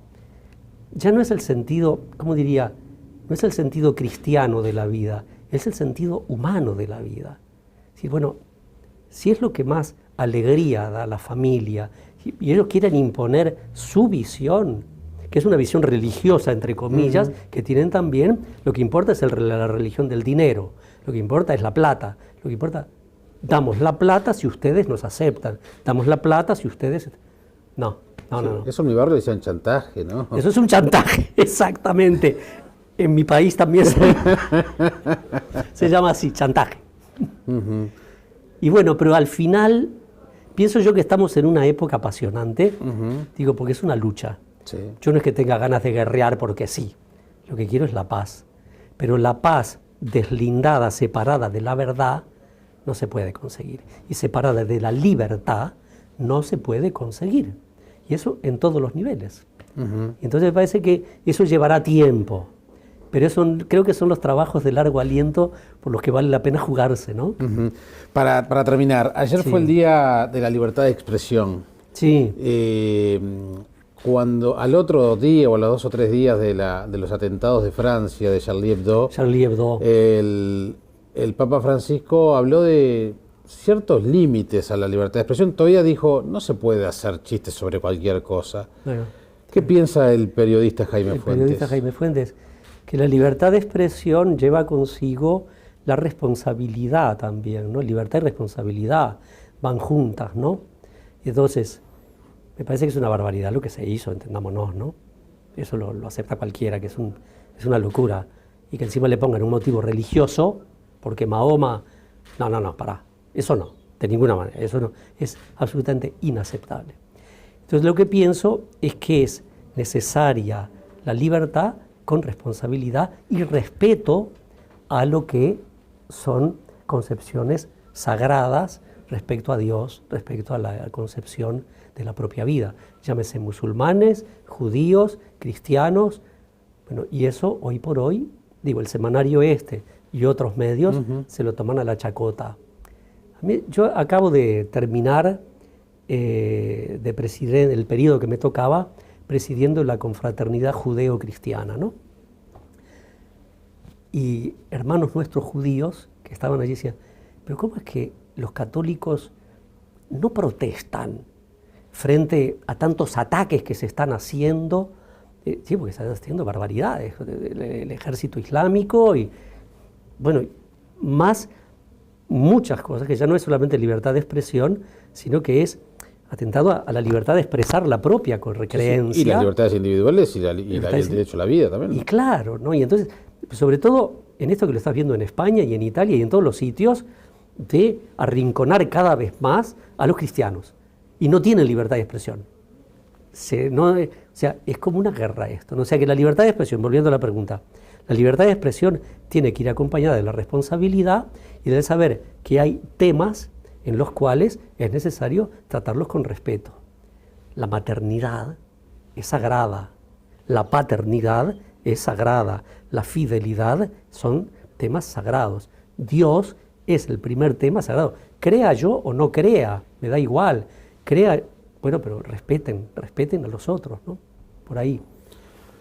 B: Ya no es el sentido, ¿cómo diría? No es el sentido cristiano de la vida, es el sentido humano de la vida. Sí, bueno, si es lo que más alegría da a la familia Y ellos quieren imponer su visión, que es una visión religiosa, entre comillas, que tienen también, lo que importa es la religión del dinero, lo que importa es la plata, lo que importa, damos la plata si ustedes nos aceptan, damos la plata si ustedes... No.
A: Eso en mi barrio decían chantaje, ¿no?
B: Eso es un chantaje, exactamente. En mi país también se llama así, chantaje. Y bueno, pero al final, pienso yo que estamos en una época apasionante, digo, porque es una lucha.
A: Sí.
B: Yo no es que tenga ganas de guerrear porque sí, lo que quiero es la paz. Pero la paz deslindada, separada de la verdad, no se puede conseguir. Y separada de la libertad, no se puede conseguir. Y eso en todos los niveles. Entonces me parece que eso llevará tiempo. Pero eso creo que son los trabajos de largo aliento por los que vale la pena jugarse, ¿no?
A: Para terminar, ayer fue el Día de la Libertad de Expresión.
B: Sí.
A: Cuando al otro día o a los 2 o 3 días de los atentados de Francia, de Charlie Hebdo, el Papa Francisco habló de ciertos límites a la libertad de expresión. Todavía dijo, no se puede hacer chistes sobre cualquier cosa. Bueno, ¿qué piensa el periodista Jaime Fuentes? El periodista
B: Jaime Fuentes, que la libertad de expresión lleva consigo la responsabilidad también, ¿no? Libertad y responsabilidad van juntas, ¿no? Entonces, me parece que es una barbaridad lo que se hizo, entendámonos, ¿no? Eso lo acepta cualquiera, que es una locura. Y que encima le pongan un motivo religioso, porque Mahoma... No, pará. Eso no, de ninguna manera. Eso no, es absolutamente inaceptable. Entonces, lo que pienso es que es necesaria la libertad con responsabilidad y respeto a lo que son concepciones sagradas respecto a Dios, respecto a la concepción de la propia vida. Llámese musulmanes, judíos, cristianos, bueno, y eso hoy por hoy, digo, el semanario y otros medios se lo toman a la chacota. Yo acabo de terminar de presidir el periodo que me tocaba presidiendo la confraternidad judeo-cristiana, ¿no? Y hermanos nuestros judíos que estaban allí decían, pero ¿cómo es que los católicos no protestan frente a tantos ataques que se están haciendo? Sí, porque están haciendo barbaridades, el ejército islámico y, bueno, más muchas cosas, que ya no es solamente libertad de expresión, sino que es atentado a la libertad de expresar la propia creencia.
A: Sí, y las libertades individuales y el derecho a la vida también, ¿no?
B: Y claro, ¿no? Y entonces, sobre todo en esto que lo estás viendo en España y en Italia y en todos los sitios, de arrinconar cada vez más a los cristianos. Y no tienen libertad de expresión. O sea, es como una guerra esto, ¿no? O sea, que la libertad de expresión, volviendo a la pregunta, la libertad de expresión tiene que ir acompañada de la responsabilidad y de saber que hay temas en los cuales es necesario tratarlos con respeto. La maternidad es sagrada, la paternidad es sagrada, la fidelidad son temas sagrados. Dios es el primer tema sagrado. Crea yo o no crea, me da igual. Crea, bueno, pero respeten a los otros, ¿no? Por ahí.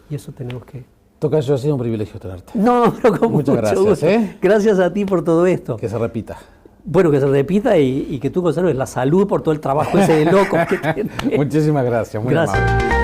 B: Y eso tenemos que...
A: Tocayo, ha sido un privilegio tenerte.
B: No, pero con
A: muchas gracias,
B: mucho gusto. Gracias a ti por todo esto.
A: Que se repita.
B: Bueno, que se repita y que tú conserves la salud por todo el trabajo ese de loco que tienes.
A: Muchísimas gracias, muy amable.